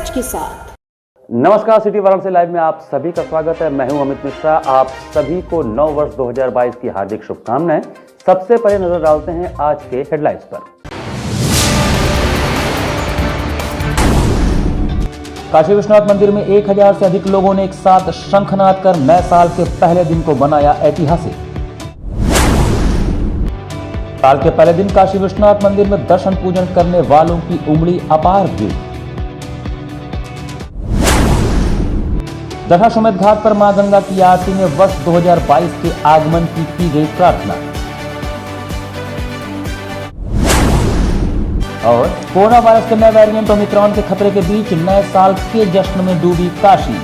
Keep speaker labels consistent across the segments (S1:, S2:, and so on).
S1: सच के साथ।
S2: नमस्कार, सिटी वाराणसी लाइव में आप सभी का स्वागत है। मैं हूं अमित मिश्रा। आप सभी को नव वर्ष 2022 की हार्दिक शुभकामनाएं। सबसे पहले नजर डालते हैं आज के हेडलाइंस पर। काशी विश्वनाथ मंदिर में 1000 से अधिक लोगों ने एक साथ शंखनाद कर नए साल के पहले दिन को बनाया ऐतिहासिक। साल के पहले दिन काशी विश्वनाथ मंदिर में दर्शन पूजन करने वालों की उमड़ी अपार भीड़। दशाश्वमेध घाट पर मां गंगा की आरती में वर्ष 2022 के आगमन की गई प्रार्थना। और कोरोना वायरस के नए वेरिएंट ओमिक्रॉन के खतरे के बीच नए साल के जश्न में डूबी काशी।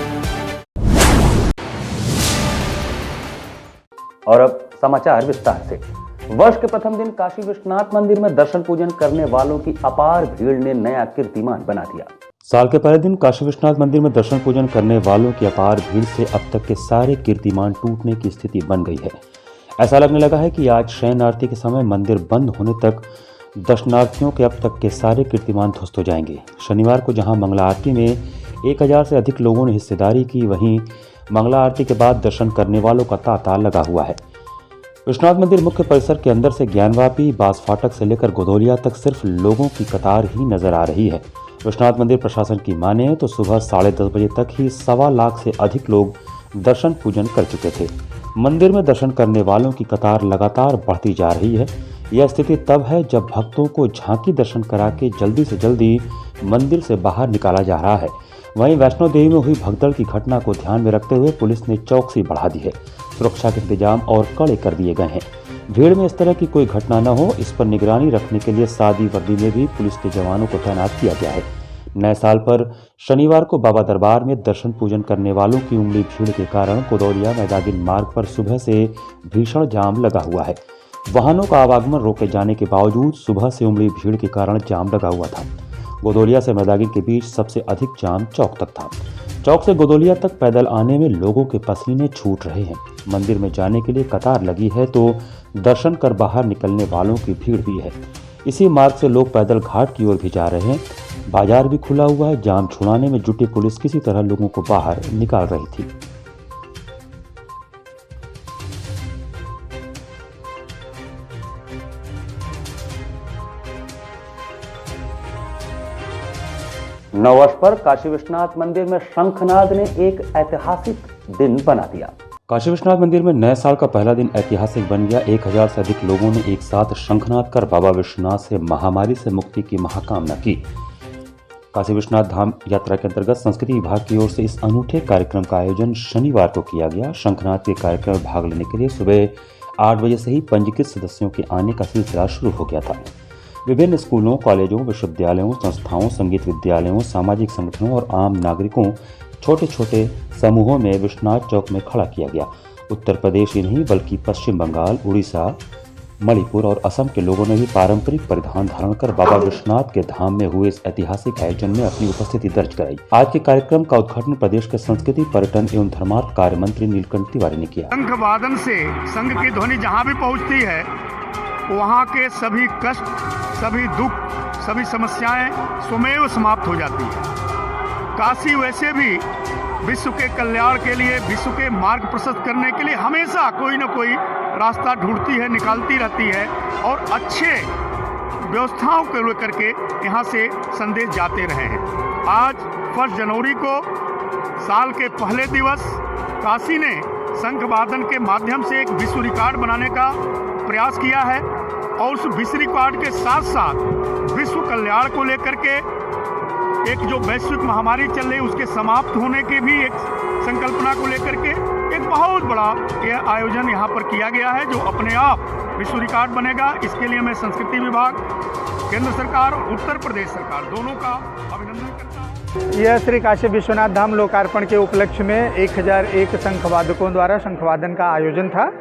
S2: और अब समाचार विस्तार से। वर्ष के प्रथम दिन काशी विश्वनाथ मंदिर में दर्शन पूजन करने वालों की अपार भीड़ ने नया कीर्तिमान बना दिया। साल के पहले दिन काशी विश्वनाथ मंदिर में दर्शन पूजन करने वालों की अपार भीड़ से अब तक के सारे कीर्तिमान टूटने की स्थिति बन गई है। ऐसा लगने लगा है कि आज शयन आरती के समय मंदिर बंद होने तक दर्शनार्थियों के अब तक के सारे कीर्तिमान ध्वस्त हो जाएंगे। शनिवार को जहां मंगला आरती में 1000 से अधिक लोगों ने हिस्सेदारी की, वहीं मंगला आरती के बाद दर्शन करने वालों का तांता लगा हुआ है। विश्वनाथ मंदिर मुख्य परिसर के अंदर से ज्ञानवापी, बास फाटक से लेकर गोदौलिया तक सिर्फ लोगों की कतार ही नजर आ रही है। विश्वनाथ मंदिर प्रशासन की माने तो सुबह 10:30 बजे तक ही 1.25 लाख से अधिक लोग दर्शन पूजन कर चुके थे। मंदिर में दर्शन करने वालों की कतार लगातार बढ़ती जा रही है। यह स्थिति तब है जब भक्तों को झांकी दर्शन करा के जल्दी से जल्दी मंदिर से बाहर निकाला जा रहा है। वहीं वैष्णो देवी में हुई भगदड़ की घटना को ध्यान में रखते हुए पुलिस ने चौकसी बढ़ा दी है। सुरक्षा के इंतजाम और कड़े कर दिए गए हैं। भीड़ में इस तरह की कोई घटना न हो, इस पर निगरानी रखने के लिए सादी वर्दी में भी पुलिस के जवानों को तैनात किया गया है। नए साल पर शनिवार को बाबा दरबार में दर्शन पूजन करने वालों की उमड़ी भीड़ के कारण गोदौलिया मैदागिन मार्ग पर सुबह से भीषण जाम लगा हुआ है। वाहनों का आवागमन रोके जाने के बावजूद सुबह से उमड़ी भीड़ के कारण जाम लगा हुआ था। गोदौलिया से मैदागिन के बीच सबसे अधिक जाम चौक तक था। चौक से गोदौलिया तक पैदल आने में लोगों के पसीने छूट रहे हैं। मंदिर में जाने के लिए कतार लगी है तो दर्शन कर बाहर निकलने वालों की भीड़ भी है। इसी मार्ग से लोग पैदल घाट की ओर भी जा रहे हैं। बाजार भी खुला हुआ है। जाम छुड़ाने में जुटी पुलिस किसी तरह लोगों को बाहर निकाल रही थी। नववर्ष पर काशी विश्वनाथ मंदिर में शंखनाद ने एक ऐतिहासिक दिन बना दिया। काशी विश्वनाथ मंदिर में नए साल का पहला दिन ऐतिहासिक बन गया। 1000 से अधिक लोगों ने एक साथ शंखनाद कर बाबा विश्वनाथ से महामारी से मुक्ति की महाकामना की। काशी विश्वनाथ धाम यात्रा के अंतर्गत संस्कृति विभाग की ओर से इस अनूठे कार्यक्रम का आयोजन शनिवार को किया गया। शंखनाद के कार्यक्रम में भाग लेने के लिए सुबह 8 बजे से ही पंजीकृत सदस्यों के आने का सिलसिला शुरू हो गया था। विभिन्न स्कूलों, कॉलेजों, विश्वविद्यालयों, संस्थाओं, संगीत विद्यालयों, सामाजिक संगठनों और आम नागरिकों छोटे छोटे समूहों में विश्वनाथ चौक में खड़ा किया गया। उत्तर प्रदेश ही नहीं बल्कि पश्चिम बंगाल, उड़ीसा, मणिपुर और असम के लोगों ने भी पारंपरिक परिधान धारण कर बाबा विश्वनाथ के धाम में हुए इस ऐतिहासिक आयोजन में अपनी उपस्थिति दर्ज कराई। आज के कार्यक्रम का उद्घाटन प्रदेश के संस्कृति, पर्यटन एवं धर्मार्थ कार्य मंत्री नीलकंठ तिवारी ने किया।
S3: शंख वादन से संघ की ध्वनि जहाँ भी पहुँचती है वहाँ के सभी कष्ट, सभी दुख, सभी समस्याएं स्वमेव समाप्त हो जाती है। काशी वैसे भी विश्व के कल्याण के लिए, विश्व के मार्ग प्रशस्त करने के लिए हमेशा कोई न कोई रास्ता ढूंढती है, निकालती रहती है और अच्छे व्यवस्थाओं को लेकर के यहाँ से संदेश जाते रहे हैं। आज 1 जनवरी को साल के पहले दिवस काशी ने शंख वादन के माध्यम से एक विश्व रिकॉर्ड बनाने का प्रयास किया है और उस विश्व रिकॉर्ड के साथ साथ विश्व कल्याण को लेकर के एक जो वैश्विक महामारी चल रही उसके समाप्त होने की भी एक संकल्पना को लेकर के एक बहुत बड़ा यह आयोजन यहाँ पर किया गया है जो अपने आप विश्व रिकॉर्ड बनेगा। इसके लिए मैं संस्कृति विभाग, केंद्र सरकार और उत्तर प्रदेश सरकार दोनों का अभिनंदन करता हूँ।
S4: यह श्री काशी विश्वनाथ धाम लोकार्पण के उपलक्ष्य में 1001 शंखवादकों द्वारा शंखवादन का आयोजन था,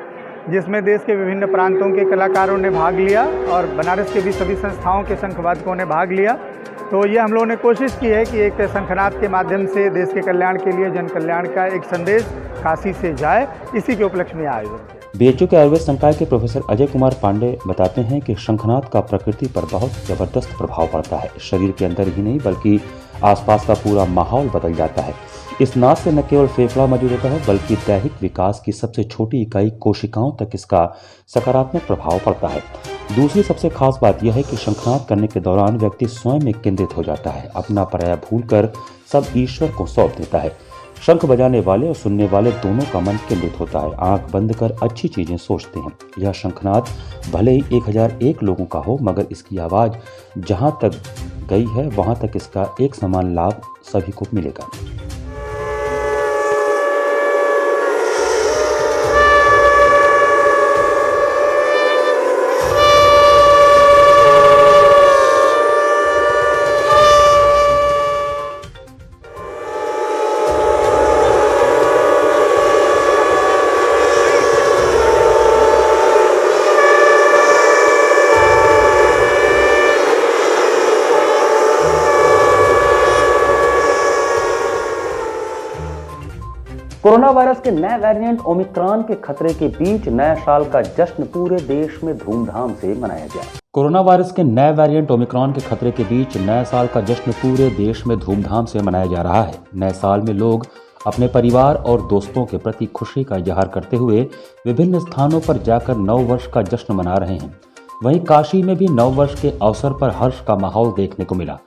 S4: जिसमें देश के विभिन्न प्रांतों के कलाकारों ने भाग लिया और बनारस के भी सभी संस्थाओं के शंखवादकों ने भाग लिया। तो ये हम लोगों ने कोशिश की है कि एक शंखनाद के माध्यम से देश के कल्याण के लिए, जन कल्याण का एक संदेश काशी से जाए, इसी के उपलक्ष्य में आयोजन किया।
S2: बीएचयू के आयुर्वेद संकाय के प्रोफेसर अजय कुमार पांडे बताते हैं कि शंखनाद का प्रकृति पर बहुत जबरदस्त प्रभाव पड़ता है। शरीर के अंदर ही नहीं बल्कि आसपास का पूरा माहौल बदल जाता है। इस नाद से न केवल फेफड़ा मौजूद होता है बल्कि दैहिक विकास की सबसे छोटी इकाई कोशिकाओं तक इसका सकारात्मक प्रभाव पड़ता है। दूसरी सबसे खास बात यह है कि शंखनाद करने के दौरान व्यक्ति स्वयं में केंद्रित हो जाता है, अपना पराया भूलकर सब ईश्वर को सौंप देता है। शंख बजाने वाले और सुनने वाले दोनों का मन केंद्रित होता है, आंख बंद कर अच्छी चीजें सोचते हैं। यह शंखनाद भले ही 1001 लोगों का हो, मगर इसकी आवाज जहां तक गई है वहां तक इसका एक समान लाभ सभी को मिलेगा। कोरोना वायरस के नए वेरिएंट ओमिक्रॉन के खतरे के बीच नए साल का जश्न पूरे देश में धूमधाम से मनाया गया। कोरोना वायरस के नए वेरिएंट ओमिक्रॉन के खतरे के बीच नए साल का जश्न पूरे देश में धूमधाम से मनाया जा रहा है। नए साल में लोग अपने परिवार और दोस्तों के प्रति खुशी का इजहार करते हुए विभिन्न स्थानों पर जाकर नव वर्ष का जश्न मना रहे हैं। वहीं काशी में भी नव वर्ष के अवसर पर हर्ष का माहौल देखने को मिला।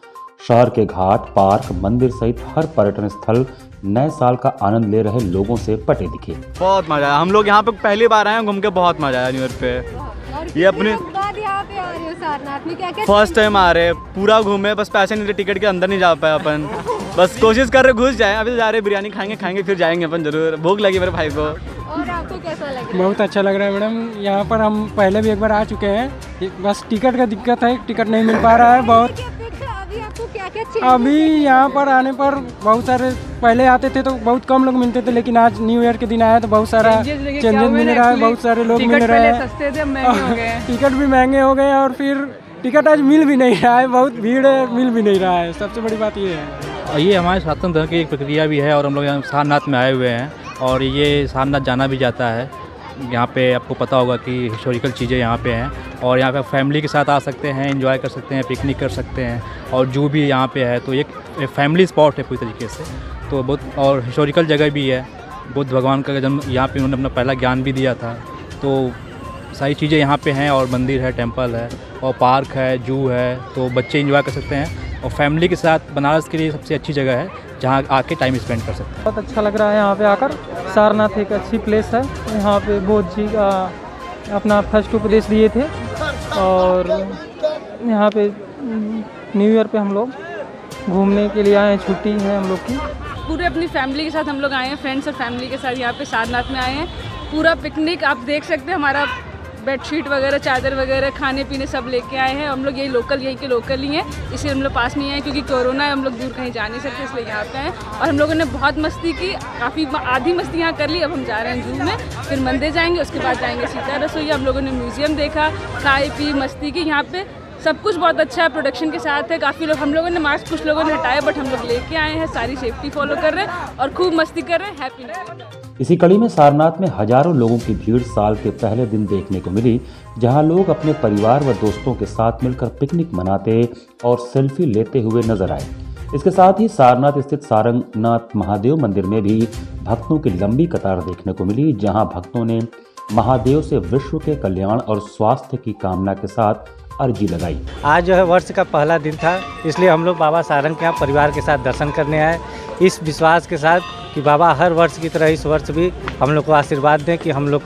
S2: शहर के घाट, पार्क, मंदिर सहित हर पर्यटन स्थल नए साल का आनंद ले रहे लोगों से पटे दिखे।
S1: बहुत मजा आया, हम लोग यहाँ पे पहली बार आए हैं, घूम के बहुत मजा आया न्यू ईयर पे। ये अपने
S5: यहाँ पे आ रहे हो सारनाथ में, क्या
S1: फर्स्ट टाइम आ रहे हैं, पूरा घूमे, बस पैसे नहीं थे, टिकट के अंदर नहीं जा पाए अपन, बस कोशिश कर रहे घुस जाए। अभी जा रहे बिरयानी खाएंगे फिर जाएंगे अपन जरूर, भूख लगी मेरे भाई को।
S5: और आपको कैसा लग रहा है?
S6: बहुत अच्छा लग रहा है मैडम। यहाँ पर हम पहले भी एक बार आ चुके हैं, बस टिकट का दिक्कत है, टिकट नहीं मिल पा रहा है बहुत।
S5: अभी आपको क्या
S6: अभी यहाँ पर आने पर बहुत सारे, पहले आते थे तो बहुत कम लोग मिलते थे, लेकिन आज न्यू ईयर के दिन आया तो बहुत सारा चेंजेस मिल रहा है, बहुत सारे लोग मिल रहे हैं।
S7: सस्ते थे, महंगे हो गए।
S6: टिकट भी महंगे हो गए और फिर टिकट आज मिल भी नहीं रहा है, बहुत भीड़ है, मिल भी नहीं रहा है। सबसे बड़ी बात ये है।
S8: ये हमारे सनातन धर्म की एक प्रक्रिया भी है और हम लोग यहाँ सारनाथ में आए हुए हैं और ये सारनाथ जाना भी जाता है। यहाँ पे आपको पता होगा कि हिस्टोरिकल चीज़ें यहाँ पे हैं और यहाँ पे फैमिली के साथ आ सकते हैं, एंजॉय कर सकते हैं, पिकनिक कर सकते हैं और जू भी यहाँ पे है, तो एक फैमिली स्पॉट है पूरी तरीके से। तो बहुत और हिस्टोरिकल जगह भी है, बुद्ध भगवान का जन्म यहाँ पे उन्होंने अपना पहला ज्ञान भी दिया था, तो सारी चीज़ें यहाँ पे हैं और मंदिर है, टेम्पल है और पार्क है, जू है, तो बच्चे एंजॉय कर सकते हैं और फैमिली के साथ बनारस के लिए सबसे अच्छी जगह है जहाँ आके टाइम स्पेंड कर सकते हैं।
S6: बहुत अच्छा लग रहा है यहाँ पे आकर। सारनाथ एक अच्छी प्लेस है, यहाँ पे बुद्ध जी का अपना फर्स्ट उपदेश दिए थे और यहाँ पे न्यू ईयर पे हम लोग घूमने के लिए आए हैं, छुट्टी है हम लोग की।
S7: पूरे अपनी फैमिली के साथ हम लोग आए हैं, फ्रेंड्स और फैमिली के साथ यहाँ पे सारनाथ में आए हैं। पूरा पिकनिक आप देख सकते हैं, हमारा बेडशीट वगैरह, चादर वगैरह, खाने पीने सब लेके आए हैं। हम लोग यहीं के लोकल ही हैं, इसलिए हम लोग पास नहीं आए क्योंकि कोरोना है, हम लोग दूर कहीं जा नहीं सकते, इसलिए यहाँ पे आए। और हम लोगों ने बहुत मस्ती की, काफ़ी आधी मस्ती यहाँ कर ली। अब हम जा रहे हैं जू में, फिर मंदिर जाएंगे, उसके बाद जाएंगे सीता रसोई। हम लोगों ने म्यूजियम देखा, खाई पी, मस्ती की। यहाँ पे सब कुछ बहुत अच्छा है, प्रोडक्शन के साथ है। काफ़ी लोग, हम लोगों ने मास्क कुछ लोगों ने हटाए, बट हम लोग लेके आए हैं, सारी सेफ्टी फॉलो कर रहे हैं और खूब मस्ती कर रहे हैं। Happy new year.
S2: इसी कड़ी में सारनाथ में हजारों लोगों की भीड़ साल के पहले दिन देखने को मिली, जहां लोग अपने परिवार व दोस्तों के साथ मिलकर पिकनिक मनाते और सेल्फी लेते हुए नजर आए। इसके साथ ही सारनाथ स्थित सारंगनाथ महादेव मंदिर में भी भक्तों की लंबी कतार देखने को मिली, जहां भक्तों ने महादेव से विश्व के कल्याण और स्वास्थ्य की कामना के साथ अर्जी लगाई।
S9: आज जो है वर्ष का पहला दिन था, इसलिए हम लोग बाबा सारंग के यहाँ परिवार के साथ दर्शन करने आए, इस विश्वास के साथ कि बाबा हर वर्ष की तरह इस वर्ष भी हम लोग को आशीर्वाद दें कि हम लोग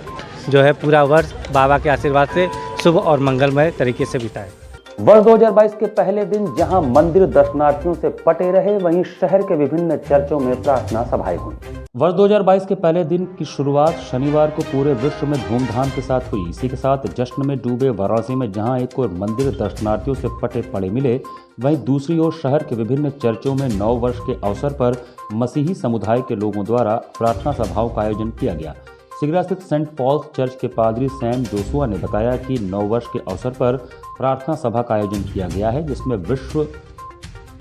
S9: जो है पूरा वर्ष बाबा के आशीर्वाद से शुभ और मंगलमय तरीके से बिताएं।
S2: वर्ष 2022 के पहले दिन जहां मंदिर दर्शनार्थियों से पटे रहे, वहीं शहर के विभिन्न चर्चों में प्रार्थना सभाएं हुई। वर्ष 2022 के पहले दिन की शुरुआत शनिवार को पूरे विश्व में धूमधाम के साथ हुई। इसी के साथ जश्न में डूबे वाराणसी में जहां एक और मंदिर दर्शनार्थियों से पटे पड़े मिले, वहीं दूसरी ओर शहर के विभिन्न चर्चों में नव वर्ष के अवसर पर मसीही समुदाय के लोगों द्वारा प्रार्थना सभाओं का आयोजन किया गया। सिगरा स्थित सेंट पॉल्स चर्च के पादरी सैम जोसुआ ने बताया कि नव वर्ष के अवसर पर प्रार्थना सभा का आयोजन किया गया है, जिसमें विश्व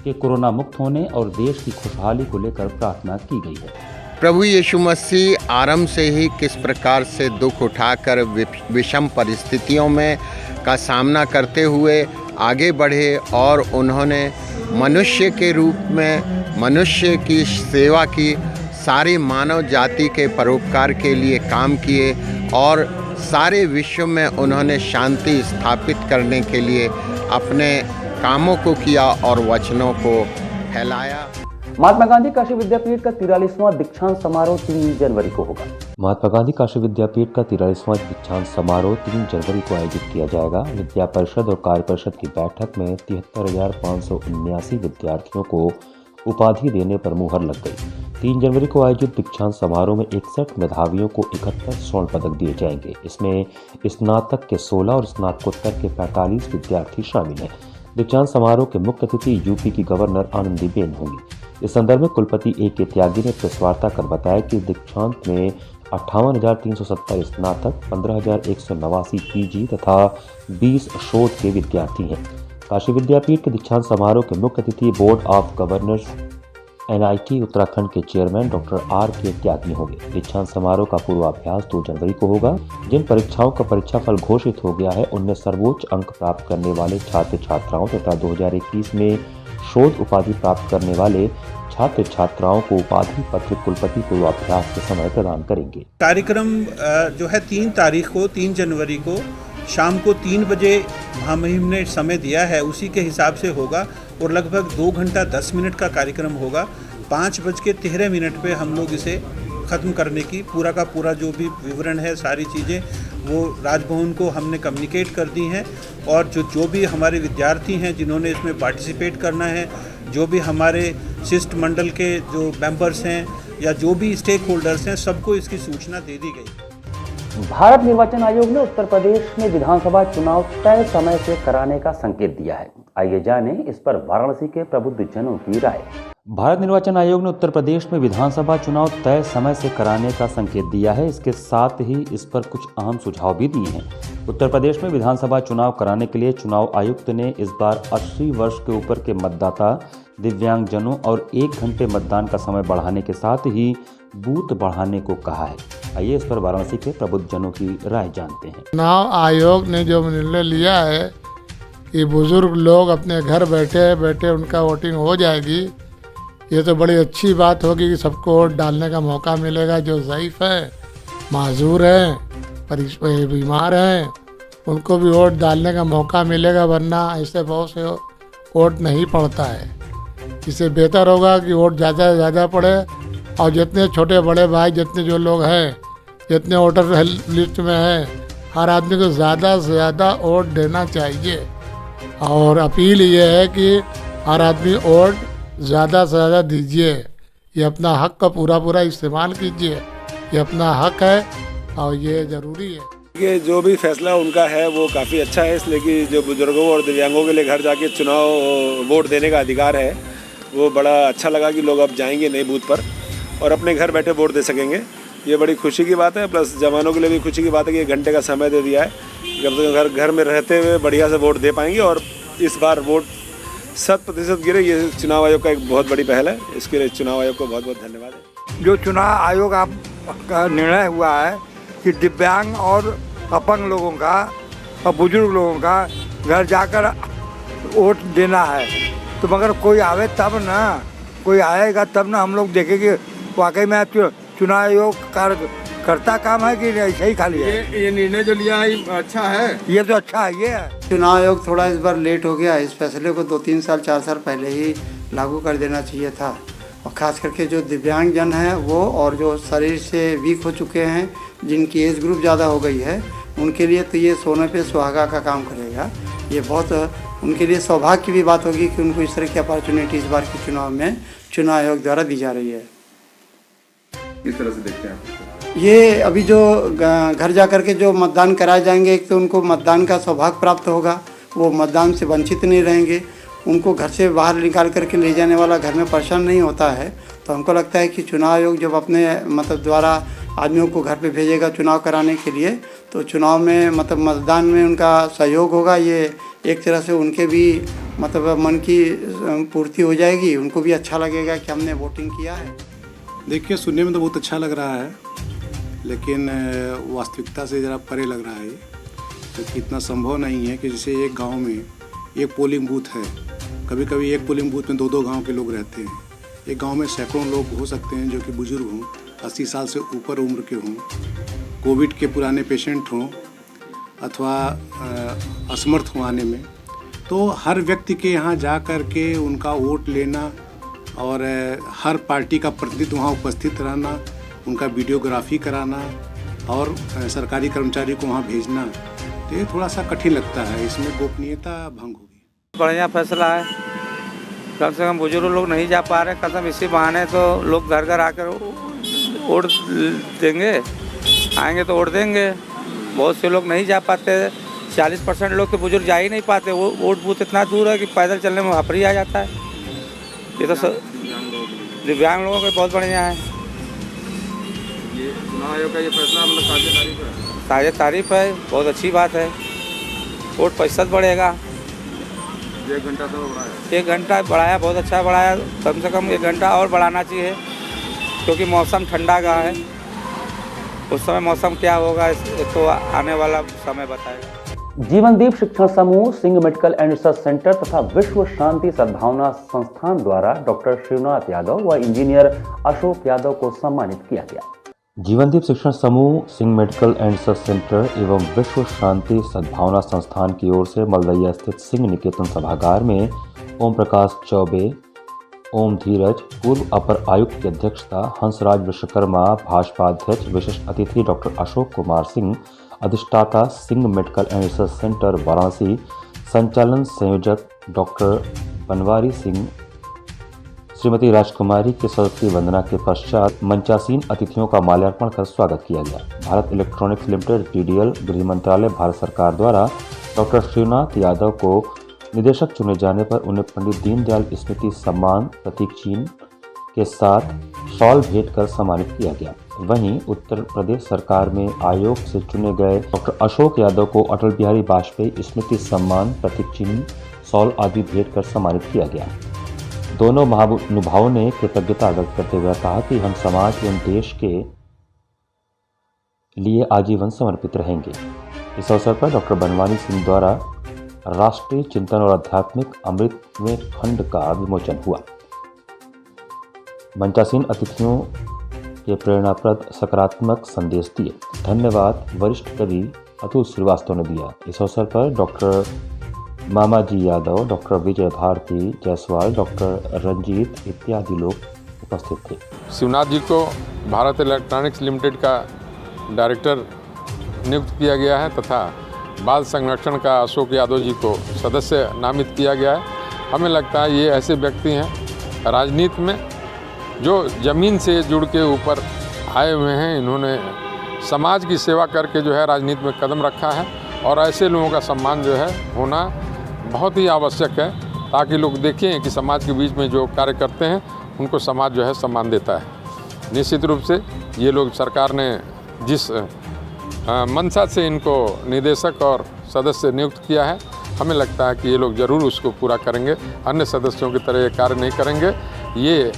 S2: के कोरोना मुक्त होने और देश की खुशहाली को लेकर प्रार्थना की गई है।
S10: प्रभु यीशु मसीह आरंभ से ही किस प्रकार से दुख उठाकर विषम परिस्थितियों में का सामना करते हुए आगे बढ़े और उन्होंने मनुष्य के रूप में मनुष्य की सेवा की, सारी मानव जाति के परोपकार के लिए काम किए और सारे विश्व में उन्होंने शांति स्थापित करने के लिए अपने कामों को किया और वचनों को फैलाया।
S2: महात्मा गांधी काशी विद्यापीठ का 43वां दीक्षांत समारोह 3 जनवरी को होगा। महात्मा गांधी काशी विद्यापीठ का 43वां दीक्षांत समारोह 3 जनवरी को आयोजित किया जाएगा। विद्या परिषद और कार्य परिषद की बैठक में 73,579 विद्यार्थियों को उपाधि देने पर मुहर लग गई। 3 जनवरी को आयोजित दीक्षांत समारोह में 61 मेधावियों को 71 स्वर्ण पदक दिए जाएंगे। इसमें स्नातक के 16 और स्नातकोत्तर के 45 विद्यार्थी शामिल हैं। दीक्षांत समारोह के मुख्य अतिथि यूपी की गवर्नर आनंदीबेन होंगी। इस संदर्भ में कुलपति A.K. त्यागी ने प्रेस वार्ता कर बताया कि दीक्षांत में 58,370 स्नातक, 15,189 PG तथा 20 शोध के विद्यार्थी हैं। काशी विद्यापीठ के दीक्षांत समारोह के मुख्य अतिथि board of governors NIT Uttarakhand के चेयरमैन डॉक्टर R.K. त्यागी होंगे। दीक्षांत समारोह का पूर्वाभ्यास 2 जनवरी को होगा। जिन परीक्षाओं का परीक्षाफल घोषित हो गया है उनमें सर्वोच्च अंक प्राप्त करने वाले छात्र छात्राओं तथा 2021 में शोध उपाधि प्राप्त करने वाले छात्र छात्राओं को उपाधि पत्र कुलपति पूर्वाभ्यास के समय प्रदान करेंगे।
S11: कार्यक्रम जो है 3 जनवरी को शाम को 3 बजे महामहिम ने समय दिया है, उसी के हिसाब से होगा और लगभग 2 घंटा 10 मिनट का कार्यक्रम होगा। 5:13 पे हम लोग इसे ख़त्म करने की पूरा का पूरा जो भी विवरण है, सारी चीज़ें वो राजभवन को हमने कम्युनिकेट कर दी हैं और जो भी हमारे विद्यार्थी हैं जिन्होंने इसमें पार्टिसिपेट करना है, जो भी हमारे शिष्ट मंडल के जो मेंबर्स हैं या जो भी स्टेक होल्डर्स हैं, सबको इसकी सूचना दे दी गई।
S2: भारत निर्वाचन आयोग ने उत्तर प्रदेश में विधानसभा चुनाव तय समय से कराने का संकेत दिया है। आइए जानें इस पर वाराणसी के प्रबुद्ध जनों की राय। भारत निर्वाचन आयोग ने उत्तर प्रदेश में विधानसभा चुनाव तय समय से कराने का संकेत दिया है। इसके साथ ही इस पर कुछ अहम सुझाव भी दिए हैं। उत्तर प्रदेश में विधानसभा चुनाव कराने के लिए चुनाव आयुक्त ने इस बार 80 वर्ष के ऊपर के मतदाता, दिव्यांगजनों और 1 घंटे मतदान का समय बढ़ाने के साथ ही बूथ बढ़ाने को कहा है। आइए इस पर वाराणसी के प्रबुद्ध जनों की राय जानते हैं।
S12: चुनाव आयोग ने जो निर्णय लिया है कि बुजुर्ग लोग अपने घर बैठे बैठे उनका वोटिंग हो जाएगी, ये तो बड़ी अच्छी बात होगी कि सबको वोट डालने का मौका मिलेगा। जो ज़ईफ़ है, माजूर हैं, बीमार हैं, उनको भी वोट डालने का मौका मिलेगा, वरना ऐसे बहुत से वोट नहीं पड़ता है। इससे बेहतर होगा कि वोट ज़्यादा से ज़्यादा पड़े और जितने छोटे बड़े भाई, जितने जो लोग हैं, जितने वोटर लिस्ट में हैं, हर आदमी को ज़्यादा से ज़्यादा वोट देना चाहिए। और अपील ये है कि हर आदमी वोट ज़्यादा से ज़्यादा दीजिए। ये अपना हक का पूरा इस्तेमाल कीजिए, ये अपना हक है और ये ज़रूरी है।
S13: ये जो भी फैसला उनका है वो काफ़ी अच्छा है, इसलिए कि जो बुजुर्गों और दिव्यांगों के लिए घर जाके चुनाव वोट देने का अधिकार है, वो बड़ा अच्छा लगा कि लोग अब जाएंगे नए बूथ पर और अपने घर बैठे वोट दे सकेंगे। ये बड़ी खुशी की बात है, प्लस जवानों के लिए भी खुशी की बात है कि 1 घंटे का समय दे दिया है, जब तक घर में रहते हुए बढ़िया से वोट दे पाएंगे। और इस बार वोट 100% गिरे, ये चुनाव आयोग का एक बहुत बड़ी पहल है। इसके लिए चुनाव आयोग को बहुत बहुत धन्यवाद है।
S14: जो चुनाव आयोग का निर्णय हुआ है कि दिव्यांग और अपंग लोगों का और बुजुर्ग लोगों का घर जाकर वोट देना है, तो मगर कोई आवे तब ना, कोई आएगा तब ना हम लोग देखेंगे वाकई में चुनाव आयोग करता काम है कि ऐसे ही खाली है।
S13: ये निर्णय जो लिया है अच्छा है,
S14: ये तो अच्छा है। ये
S15: चुनाव आयोग थोड़ा इस बार लेट हो गया। इस फैसले को 2-3 साल 4 साल पहले ही लागू कर देना चाहिए था। और ख़ास करके जो दिव्यांगजन हैं वो, और जो शरीर से वीक हो चुके हैं, जिनकी एज ग्रुप ज़्यादा हो गई है, उनके लिए तो ये सोने पे सुहागा का काम करेगा। ये बहुत उनके लिए सौभाग्य की भी बात होगी कि उनको इस तरह की अपॉर्चुनिटी इस बार के चुनाव में चुनाव आयोग द्वारा दी जा रही है।
S13: किस तरह से देखते हैं
S15: ये अभी जो घर जा कर के जो मतदान कराए जाएंगे, एक तो उनको मतदान का सौभाग्य प्राप्त होगा, वो मतदान से वंचित नहीं रहेंगे। उनको घर से बाहर निकाल करके ले जाने वाला घर में परेशान नहीं होता है। तो हमको लगता है कि चुनाव आयोग जब अपने द्वारा आदमियों को घर पे भेजेगा चुनाव कराने के लिए, तो चुनाव में मतदान में उनका सहयोग होगा। ये एक तरह से उनके भी मन की पूर्ति हो जाएगी, उनको भी अच्छा लगेगा कि हमने वोटिंग किया है।
S13: देखिए, सुनने में तो बहुत अच्छा लग रहा है, लेकिन वास्तविकता से ज़रा परे लग रहा है, क्योंकि इतना संभव नहीं है कि जैसे एक गांव में
S16: एक पोलिंग बूथ है। कभी कभी एक पोलिंग बूथ में 2-2 गांव के लोग रहते हैं। एक गांव में सैकड़ों लोग हो सकते हैं जो कि बुजुर्ग हों, 80 साल से ऊपर उम्र के हों, कोविड के पुराने पेशेंट हों अथवा असमर्थ हों आने में। तो हर व्यक्ति के यहाँ जा कर के उनका वोट लेना और हर पार्टी का प्रतिनिधि वहाँ उपस्थित रहना, उनका वीडियोग्राफी कराना और सरकारी कर्मचारी को वहाँ भेजना, तो ये थोड़ा सा कठिन लगता है। इसमें गोपनीयता भंग होगी।
S9: बढ़िया फैसला है। कम से कम बुजुर्ग लोग नहीं जा पा रहे, कदम इसी बहाने तो लोग घर घर आकर वोट देंगे, आएंगे तो वोट देंगे। बहुत से लोग नहीं जा पाते, 40% लोग तो बुजुर्ग जा ही नहीं पाते। वो वोट बूथ इतना दूर है कि पैदल चलने में हाफरी आ जाता है। ये तो दिव्यांग लोगों को बहुत बढ़िया है।
S17: ये चुनाव आयोग का ये फैसला मतलब ताज़ा तारीफ है।
S9: ताज़ा तारीफ है, बहुत अच्छी बात है। वोट प्रतिशत बढ़ेगा।
S17: 1 घंटा तो बढ़ाया।
S9: 1 घंटा बढ़ाया, बहुत अच्छा बढ़ाया। कम से कम 1 घंटा और बढ़ाना चाहिए, क्योंकि मौसम ठंडा का है। उस समय मौसम क्या होगा तो आने वाला समय बताएगा।
S2: जीवनदीप शिक्षण समूह, Singh medical and research centre तथा विश्व शांति सद्भावना संस्थान द्वारा डॉक्टर शिवनाथ यादव व इंजीनियर अशोक यादव को सम्मानित किया गया। जीवनदीप शिक्षण समूह, Singh medical and research centre एवं विश्व शांति सद्भावना संस्थान की ओर से मलदैया स्थित सिंह निकेतन सभागार में ओम प्रकाश चौबे, ओम धीरज, पूर्व अपर आयुक्त की अध्यक्षता, हंसराज विश्वकर्मा भाजपा अध्यक्ष, विशिष्ट अतिथि डॉक्टर अशोक कुमार सिंह, अधिष्ठाता Singh medical and research centre Varanasi, संचालन संयोजक डॉक्टर बनवारी सिंह, श्रीमती राजकुमारी के सरस्वती वंदना के पश्चात मंचासीन अतिथियों का माल्यार्पण कर स्वागत किया गया। भारत इलेक्ट्रॉनिक्स लिमिटेड PDL, गृह मंत्रालय, भारत सरकार द्वारा डॉक्टर शिवनाथ यादव को निदेशक चुने जाने पर उन्हें पंडित दीनदयाल स्मृति सम्मान प्रतीक चिन्ह के साथ शॉल भेंट कर सम्मानित किया गया। वहीं उत्तर प्रदेश सरकार में आयोग से चुने गए डॉक्टर अशोक यादव को अटल बिहारी वाजपेयी स्मृति सम्मान प्रतीक चिन्ह, शॉल आदि भेंट कर सम्मानित किया गया। दोनों महानुभावों ने कृतज्ञता व्यक्त करते हुए कहा कि हम समाज एवं देश के लिए आजीवन समर्पित रहेंगे। इस अवसर पर डॉक्टर बनवारी सिंह द्वारा राष्ट्रीय चिंतन और आध्यात्मिक अमृतमय खंड का विमोचन हुआ। मंचासीन अतिथियों के प्रेरणाप्रद सकारात्मक संदेश दिए। धन्यवाद वरिष्ठ कवि अतुल श्रीवास्तव ने दिया। इस अवसर पर डॉक्टर मामाजी यादव, डॉक्टर विजय भारती जायसवाल, डॉक्टर रंजीत इत्यादि लोग उपस्थित थे।
S18: शिवनाथ जी को भारत इलेक्ट्रॉनिक्स लिमिटेड का डायरेक्टर नियुक्त किया गया है तथा बाल संरक्षण का अशोक यादव जी को सदस्य नामित किया गया है। हमें लगता है ये ऐसे व्यक्ति हैं राजनीति में जो ज़मीन से जुड़ के ऊपर आए हुए हैं। इन्होंने समाज की सेवा करके जो है राजनीति में कदम रखा है और ऐसे लोगों का सम्मान जो है होना बहुत ही आवश्यक है, ताकि लोग देखें कि समाज के बीच में जो कार्य करते हैं उनको समाज जो है सम्मान देता है। निश्चित रूप से ये लोग सरकार ने जिस मंशा से इनको निदेशक और सदस्य नियुक्त किया है, हमें लगता है कि ये लोग ज़रूर उसको पूरा करेंगे। अन्य सदस्यों की तरह ये कार्य नहीं करेंगे। ये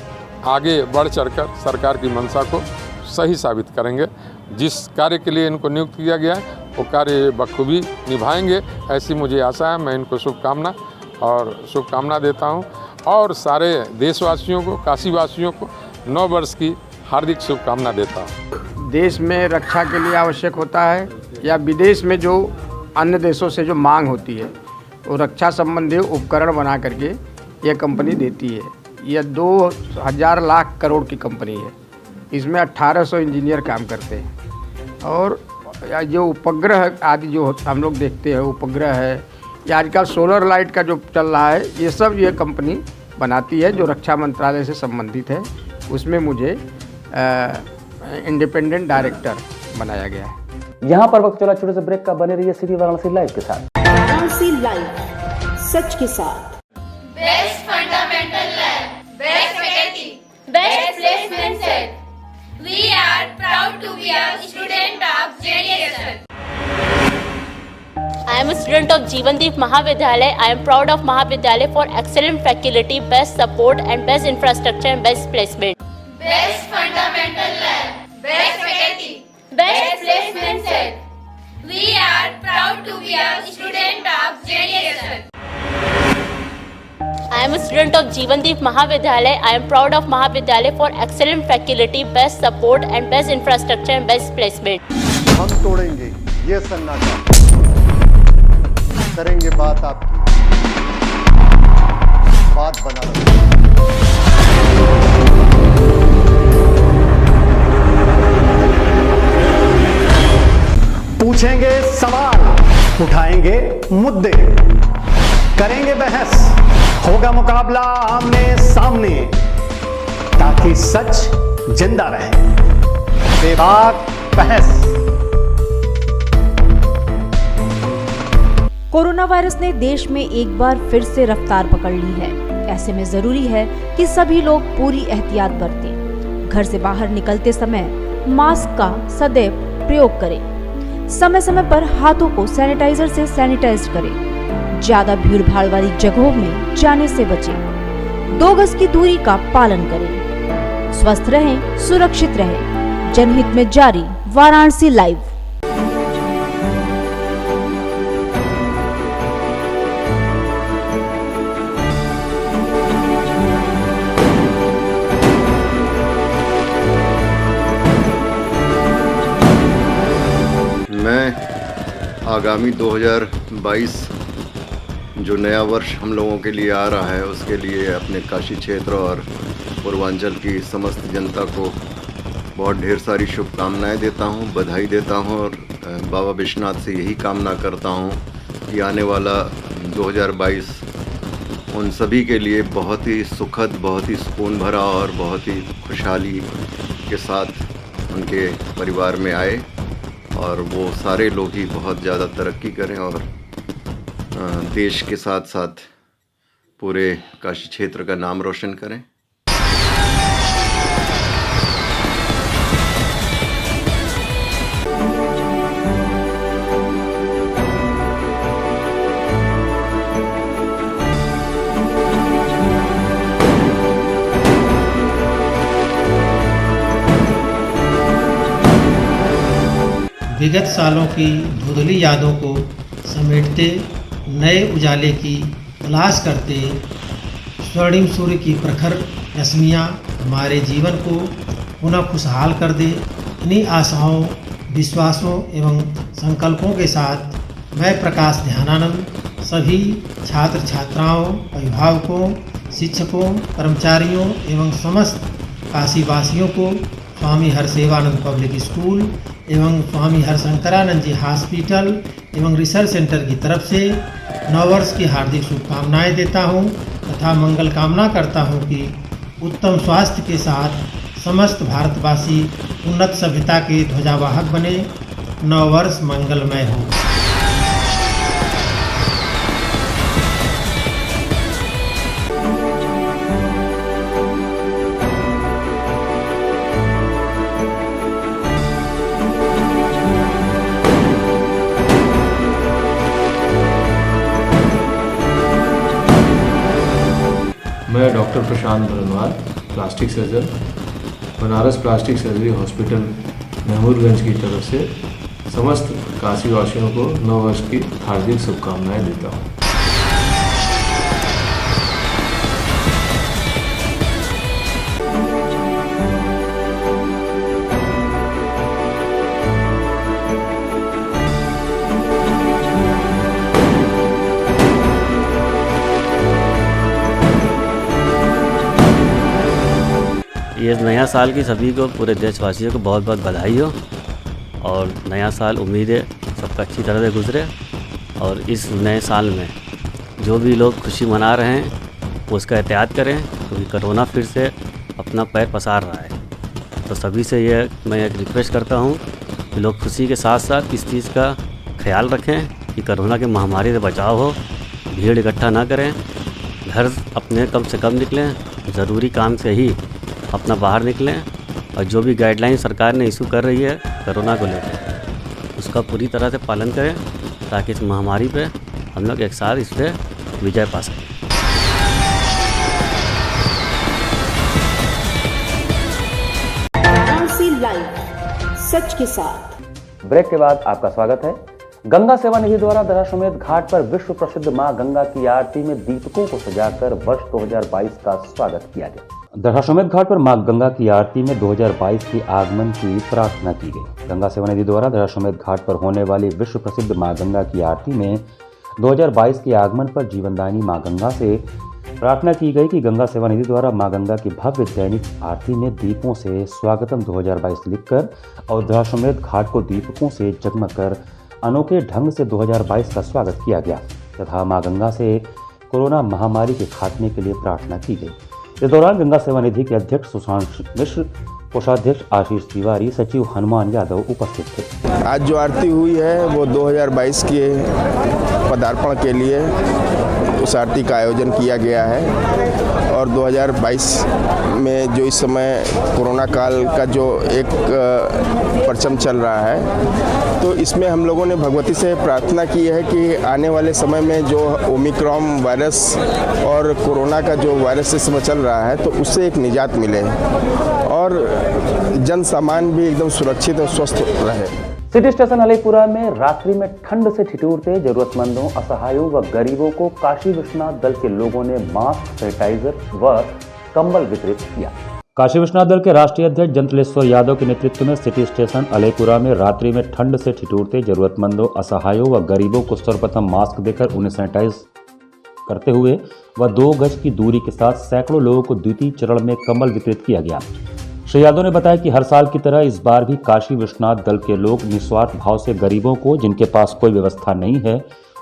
S18: आगे बढ़ चढ़कर सरकार की मंशा को सही साबित करेंगे। जिस कार्य के लिए इनको नियुक्त किया गया है वो कार्य बखूबी निभाएंगे, ऐसी मुझे आशा है। मैं इनको शुभकामना देता हूँ और सारे देशवासियों को, काशीवासियों को नव वर्ष की हार्दिक शुभकामना देता हूँ।
S19: देश में रक्षा के लिए आवश्यक होता है या विदेश में जो अन्य देशों से जो मांग होती है वो रक्षा संबंधी उपकरण बना करके ये कंपनी देती है। यह 2000 लाख करोड़ की कंपनी है। इसमें 1800 इंजीनियर काम करते हैं और जो उपग्रह आदि जो हम लोग देखते हैं, उपग्रह है या आजकल सोलर लाइट का जो चल रहा है, ये सब ये कंपनी बनाती है जो रक्षा मंत्रालय से संबंधित है। उसमें मुझे इंडिपेंडेंट डायरेक्टर बनाया गया है।
S2: यहाँ पर वक्त चला छोटे से ब्रेक का। बने रहिए सिटी वाराणसी लाइव के साथ।
S20: वाराणसी लाइव, सच के साथ।
S21: Best fundamental lab, best faculty, best placement set. We are proud to be a student of JDSL.
S22: I am a student of Jeevandeep Mahavidyalaya. I am proud of Mahavidyalaya for excellent faculty, best support and best infrastructure and best placement.
S21: Best fundamental lab, best faculty, best placement set. We are proud to be a student of JDSL.
S22: I am a student of Jeevandeep Mahavidyalaya. I am proud of Mahavidyalaya for excellent faculty, best support and best infrastructure and best placement.
S3: हम तोड़ेंगे ये सन्नाटा, करेंगे बात आपकी, बात बना रखेंगे। पूछेंगे सवाल, उठाएंगे मुद्दे, करेंगे बहस, होगा मुकाबला आमने सामने, ताकि सच जिंदा रहे। बेबाक बहस।
S20: कोरोना वायरस ने देश में एक बार फिर से रफ्तार पकड़ ली है। ऐसे में जरूरी है कि सभी लोग पूरी एहतियात बरतें। घर से बाहर निकलते समय मास्क का सदैव प्रयोग करें। समय समय पर हाथों को सैनिटाइजर से सैनिटाइज करें। ज्यादा भीड़ भाड़ वाली जगहों में जाने से बचें। 2 गज की दूरी का पालन करें। स्वस्थ रहें, सुरक्षित रहें। जनहित में जारी वाराणसी लाइव।
S3: मैं आगामी 2022 जो नया वर्ष हम लोगों के लिए आ रहा है, उसके लिए अपने काशी क्षेत्र और पूर्वांचल की समस्त जनता को बहुत ढेर सारी शुभकामनाएं देता हूं, बधाई देता हूं और बाबा विश्वनाथ से यही कामना करता हूं कि आने वाला 2022 उन सभी के लिए बहुत ही सुखद, बहुत ही सुकून भरा और बहुत ही खुशहाली के साथ उनके परिवार में आए और वो सारे लोग ही बहुत ज़्यादा तरक्की करें और देश के साथ साथ पूरे काशी क्षेत्र का नाम रोशन करें।
S4: विगत सालों की धुंधली यादों को समेटते, नए उजाले की तलाश करते, स्वर्णिम सूर्य की प्रखर रश्मियाँ हमारे जीवन को पुनः खुशहाल कर दे। इन्हीं आशाओं, विश्वासों एवं संकल्पों के साथ मैं प्रकाश ध्यानानंद सभी छात्र छात्राओं, अभिभावकों, शिक्षकों, कर्मचारियों एवं समस्त काशीवासियों को स्वामी हरसेवानंद पब्लिक स्कूल एवं स्वामी हरशंकरानंद जी हॉस्पिटल एवं रिसर्च सेंटर की तरफ से नववर्ष की हार्दिक शुभकामनाएं देता हूं तथा मंगल कामना करता हूं कि उत्तम स्वास्थ्य के साथ समस्त भारतवासी उन्नत सभ्यता के ध्वजावाहक बने। नववर्ष मंगलमय हो।
S23: मैं doctor Prashant Baranwal, plastic surgeon, Banaras plastic surgery hospital Mahmudganj की तरफ से समस्त काशीवासियों को नववर्ष की हार्दिक शुभकामनाएं देता हूँ।
S24: ये नया साल की सभी को, पूरे देशवासियों को बहुत बहुत बधाई हो और नया साल उम्मीद है सबका अच्छी तरह से गुजरे। और इस नए साल में जो भी लोग खुशी मना रहे हैं वो उसका एहतियात करें, क्योंकि कोरोना फिर से अपना पैर पसार रहा है। तो सभी से ये मैं एक रिक्वेस्ट करता हूँ कि लोग खुशी के साथ साथ इस चीज़ का ख्याल रखें कि कोरोना की महामारी से बचाव हो, भीड़ इकट्ठा ना करें, घर अपने कम से कम निकलें, ज़रूरी काम से ही अपना बाहर निकलें और जो भी गाइडलाइन सरकार ने इशू कर रही है कोरोना को लेकर उसका पूरी तरह से पालन करें, ताकि इस महामारी पे हम लोग एक साथ इस पर विजय पा सकें।
S20: वाराणसी लाइव, सच के साथ।
S2: ब्रेक के बाद आपका स्वागत है। गंगा सेवा निधि द्वारा दशाश्वमेध घाट पर विश्व प्रसिद्ध मां गंगा की आरती में दीपकों को सजाकर वर्ष 2022 का स्वागत किया गया। दशाश्वमेध घाट पर मां गंगा की आरती में 2022 के आगमन की प्रार्थना की गई। गंगा सेवा निधि द्वारा दशाश्वमेध घाट पर होने वाली विश्व प्रसिद्ध मां गंगा की आरती में 2022 के आगमन पर जीवनदायिनी मां गंगा से प्रार्थना की गई कि गंगा सेवा निधि द्वारा मां गंगा की भव्य दैनिक आरती में दीपों से स्वागतम 2022 लिखकर और दशाश्वमेध घाट को दीपकों से जगमग कर अनोखे ढंग से 2022 का स्वागत किया गया तथा मां गंगा से कोरोना महामारी के खात्मे के लिए प्रार्थना की गई। इस दौरान गंगा सेवा निधि के अध्यक्ष सुशांत मिश्र, कोषाध्यक्ष आशीष तिवारी, सचिव हनुमान यादव उपस्थित थे।
S1: आज जो आरती हुई है वो 2022 के पदार्पण के लिए उस आरती का आयोजन किया गया है और 2022 में जो इस समय कोरोना काल का जो एक परचम चल रहा है तो इसमें हम लोगों ने भगवती से प्रार्थना की है कि आने वाले समय में जो ओमिक्रॉन वायरस और कोरोना का जो वायरस इस समय चल रहा है तो उससे एक निजात मिले और जन सामान भी एकदम सुरक्षित और स्वस्थ रहे।
S2: सिटी स्टेशन अलीपुरा में रात्रि में ठंड से ठिठुरते जरूरतमंदों, असहायों व गरीबों को काशी विश्वनाथ दल के लोगों ने मास्क, सैनिटाइजर व कंबल वितरित किया। काशी विश्वनाथ दल के राष्ट्रीय अध्यक्ष जंतलेश्वर यादव के नेतृत्व में सिटी स्टेशन अलीपुरा में रात्रि में ठंड से ठिठुरते जरूरतमंदों, असहायों व गरीबों को सर्वप्रथम मास्क देकर उन्हें सैनिटाइज करते हुए व 2 गज की दूरी के साथ सैकड़ों लोगों को द्वितीय चरण में कंबल वितरित किया गया। श्री यादव ने बताया कि हर साल की तरह इस बार भी काशी विश्वनाथ दल के लोग निस्वार्थ भाव से गरीबों को, जिनके पास कोई व्यवस्था नहीं है,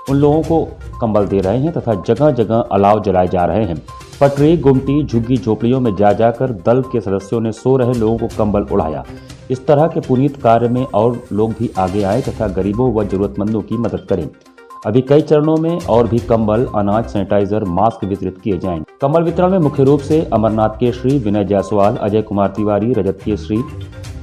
S2: उन लोगों को कंबल दे रहे हैं तथा जगह जगह अलाव जलाए जा रहे हैं। पटरी, गुमटी, झुग्गी झोपड़ियों में जा जाकर दल के सदस्यों ने सो रहे लोगों को कंबल उड़ाया। इस तरह के पुनीत कार्य में और लोग भी आगे आए तथा गरीबों व जरूरतमंदों की मदद करें। अभी कई चरणों में और भी कंबल, अनाज, सैनिटाइजर, मास्क वितरित किए जाएंगे। कंबल वितरण में मुख्य रूप से अमरनाथ केसरी, विनय जायसवाल, अजय कुमार तिवारी, रजत केसरी,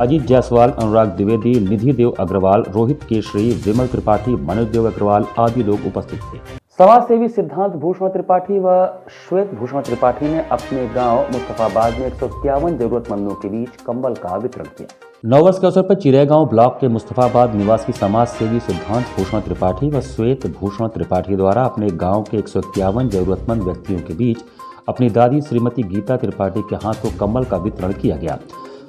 S2: अजीत जायसवाल, अनुराग द्विवेदी, निधि देव अग्रवाल, रोहित केसरी, विमल त्रिपाठी, मनोज देव अग्रवाल आदि लोग उपस्थित थे। समाज सेवी सिद्धांत भूषण त्रिपाठी व श्वेत भूषण त्रिपाठी ने अपने गांव मुस्तफाबाद में 151 जरूरतमंदों के बीच कंबल का वितरण किया। नववर्ष के अवसर पर चिरेगांव ब्लॉक के मुस्तफाबाद निवासी समाज सेवी सिद्धांत भूषण त्रिपाठी व श्वेत भूषण त्रिपाठी द्वारा अपने गांव के 151 जरूरतमंद व्यक्तियों के बीच अपनी दादी श्रीमती गीता त्रिपाठी के हाथों कंबल का वितरण किया गया।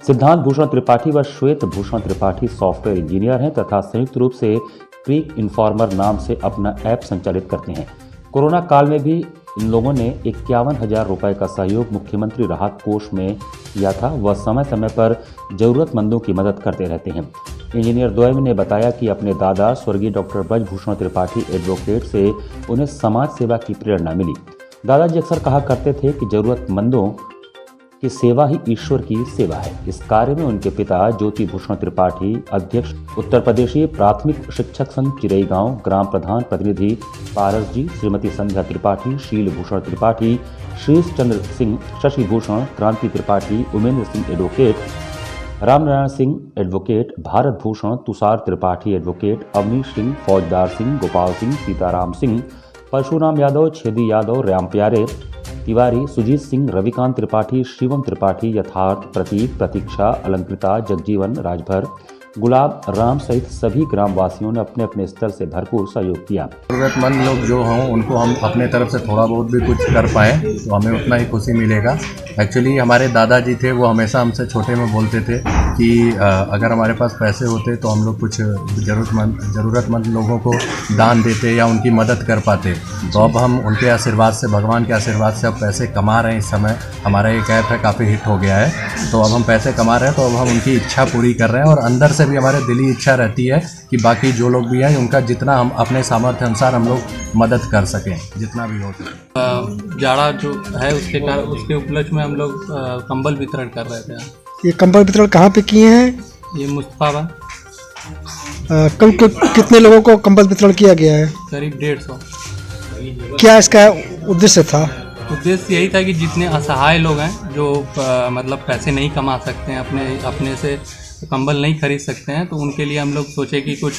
S2: सिद्धांत भूषण त्रिपाठी व श्वेत भूषण त्रिपाठी सॉफ्टवेयर इंजीनियर हैं तथा संयुक्त रूप से क्रीक इन्फॉर्मर नाम से अपना ऐप संचालित करते हैं। कोरोना काल में भी इन लोगों ने 51,000 रुपए का सहयोग मुख्यमंत्री राहत कोष में किया था। वह समय समय पर जरूरतमंदों की मदद करते रहते हैं। इंजीनियर द्वय ने बताया कि अपने दादा स्वर्गीय डॉक्टर ब्रजभूषण त्रिपाठी एडवोकेट से उन्हें समाज सेवा की प्रेरणा मिली। दादाजी अक्सर कहा करते थे कि जरूरतमंदों की सेवा ही ईश्वर की सेवा है। इस कार्य में उनके पिता ज्योति भूषण त्रिपाठी, अध्यक्ष उत्तर प्रदेशीय प्राथमिक शिक्षक संघ चिरेगांव, ग्राम प्रधान प्रतिनिधि पारस जी, श्रीमती संध्या त्रिपाठी, शील भूषण त्रिपाठी, शीश Chandra Singh, Shashi Bhushan, Kranti Tripathi, Umendra Singh advocate, Ramnarayan Singh advocate, Bharat Bhushan, Tushar Tripathi advocate, Avnish Singh, Faujdar Singh, Gopal Singh, Sitaram Singh, Parshuram Yadav, Chhedi Yadav, Ram प्यारे तिवारी, सुजीत सिंह, रविकांत त्रिपाठी, शिवम त्रिपाठी, यथार्थ, प्रतीक, प्रतीक्षा, अलंकृता, जगजीवन, राजभर, गुलाब राम सहित सभी ग्रामवासियों ने अपने अपने स्तर से भरपूर सहयोग किया।
S5: जरूरतमंद लोग जो हों उनको हम अपने तरफ से थोड़ा बहुत भी कुछ कर पाए तो हमें उतना ही खुशी मिलेगा। एक्चुअली हमारे दादाजी थे, वो हमेशा हमसे छोटे में बोलते थे कि अगर हमारे पास पैसे होते तो हम लोग कुछ ज़रूरतमंद लोगों को दान देते या उनकी मदद कर पाते। तो अब हम उनके आशीर्वाद से, भगवान के आशीर्वाद से अब पैसे कमा रहे हैं। इस समय हमारा एक ऐप है, काफ़ी हिट हो गया है, तो अब हम पैसे कमा रहे हैं, तो अब हम उनकी इच्छा पूरी कर रहे हैं और अंदर से भी हमारे दिली इच्छा रहती है कि बाकी जो लोग भी हैं उनका जितना हम अपने सामर्थ्य अनुसार हम लोग मदद कर सकें, जितना भी हो सके।
S6: जाड़ा जो है उसके उपलक्ष्य में हम लोग कंबल वितरण कर रहे थे।
S8: ये कंबल वितरण कहाँ पे किए हैं?
S6: ये मुस्तफाबाद।
S8: कल कितने लोगों को कंबल वितरण किया गया है?
S6: करीब 150।
S8: क्या इसका उद्देश्य था?
S6: उद्देश्य यही था कि जितने असहाय लोग हैं जो मतलब पैसे नहीं कमा सकते हैं, अपने से कंबल नहीं खरीद सकते हैं, तो उनके लिए हम लोग सोचे कि कुछ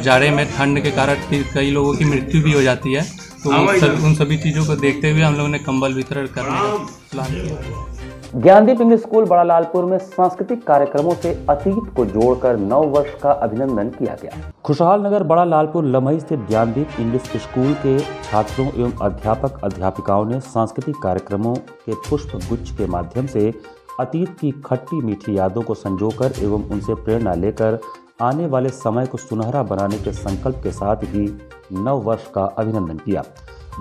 S6: जाड़े में ठंड के कारण कई लोगों की मृत्यु भी हो जाती है, तो उन सभी चीज़ों को देखते हुए हम लोगों ने कंबल वितरण करने का प्लान किया।
S2: ज्ञानदीप इंग्लिश स्कूल बड़ा लालपुर में सांस्कृतिक कार्यक्रमों से अतीत को जोड़कर नव वर्ष का अभिनंदन किया गया। खुशहाल नगर बड़ा लालपुर लमही स्थित ज्ञानदीप इंग्लिश स्कूल के छात्रों एवं अध्यापक अध्यापिकाओं ने सांस्कृतिक कार्यक्रमों के पुष्प गुच्छ के माध्यम से अतीत की खट्टी मीठी यादों को संजोकर एवं उनसे प्रेरणा लेकर आने वाले समय को सुनहरा बनाने के संकल्प के साथ ही नव वर्ष का अभिनंदन किया।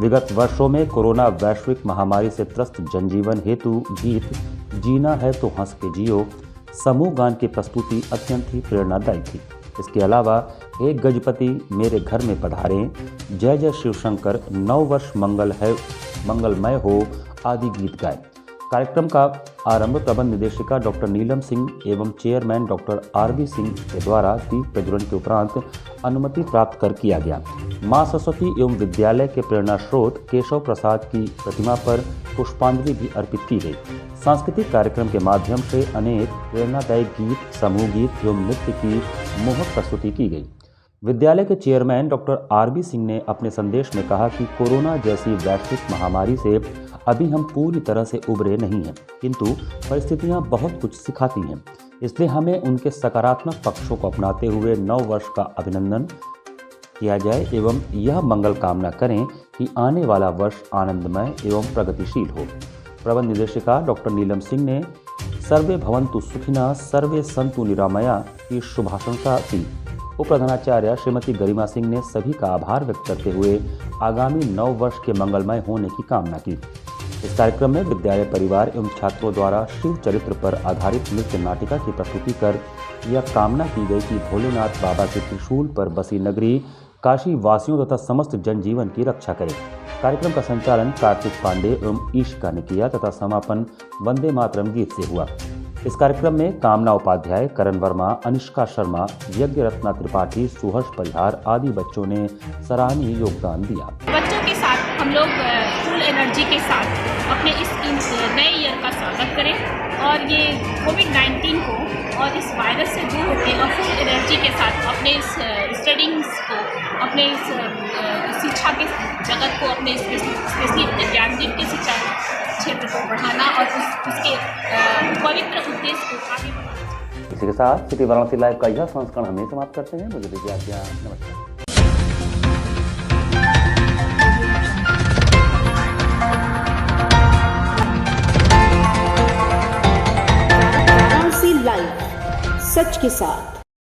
S2: विगत वर्षों में कोरोना वैश्विक महामारी से त्रस्त जनजीवन हेतु गीत जीना है तो हंस के जियो समूह गान की प्रस्तुति अत्यंत ही प्रेरणादायी थी। इसके अलावा एक गजपति मेरे घर में पधारे, जय जय शिव शंकर, नव वर्ष मंगलमय हो आदि गीत गाए। कार्यक्रम का आरंभ प्रबंध निदेशिका डॉक्टर नीलम सिंह एवं चेयरमैन डॉक्टर आरबी सिंह के द्वारा दीप प्रज्वलन के उपरांत अनुमति प्राप्त कर किया गया। मां सरस्वती एवं विद्यालय के प्रेरणा स्रोत केशव प्रसाद की प्रतिमा पर पुष्पांजलि भी अर्पित की गई। सांस्कृतिक कार्यक्रम के माध्यम से अनेक प्रेरणादायी गीत, समूह गीत एवं नृत्य की मोहक प्रस्तुति की गई। विद्यालय के चेयरमैन डॉक्टर आरबी सिंह ने अपने संदेश में कहा कि कोरोना जैसी वैश्विक महामारी से अभी हम पूरी तरह से उबरे नहीं हैं, किंतु परिस्थितियां बहुत कुछ सिखाती हैं। इसलिए हमें उनके सकारात्मक पक्षों को अपनाते हुए नव वर्ष का अभिनंदन किया जाए एवं यह मंगल कामना करें कि आने वाला वर्ष आनंदमय एवं प्रगतिशील हो। प्रबंध निदेशिका डॉक्टर नीलम सिंह ने सर्वे भवन्तु सुखिनः सर्वे सन्तु निरामया की शुभाशंसा की। उप प्रधानाचार्य श्रीमती गरिमा सिंह ने सभी का आभार व्यक्त करते हुए आगामी नव वर्ष के मंगलमय होने की कामना की। इस कार्यक्रम में विद्यालय परिवार एवं छात्रों द्वारा शिव चरित्र पर आधारित नृत्य नाटिका की प्रस्तुति कर यह कामना की गई कि भोलेनाथ बाबा के त्रिशूल पर बसी नगरी काशी वासियों तथा समस्त जनजीवन की रक्षा करे। कार्यक्रम का संचालन कार्तिक पांडे एवं ईशिका ने किया तथा समापन वंदे मातरम गीत से हुआ। इस कार्यक्रम में कामना उपाध्याय, करण वर्मा, अनिष्का शर्मा, यज्ञ रत्ना त्रिपाठी, सुहर्ष परिहार आदि बच्चों ने सराहनीय योगदान दिया।
S21: बच्चों के साथ हम लोग फुल एनर्जी के साथ अपने इस नए ईयर का स्वागत करें और ये कोविड-19 को और इस वायरस से दूर होकर और फुल एनर्जी के साथ अपने इस स्टडीज़ को, अपने इस शिक्षा के जगत को, अपने स्पेशली ज्ञानदीप की शिक्षा क्षेत्र को बढ़ाना और उसके पवित्र उद्देश्य को आगे बढ़ाना।
S2: इसी के साथ सिटी वाराणसी लाइव का यह संस्करण हमें समाप्त करते हैं। मुझे दीजिए आज्ञा। नमस्कार।
S20: वाराणसी लाइव, सच के साथ।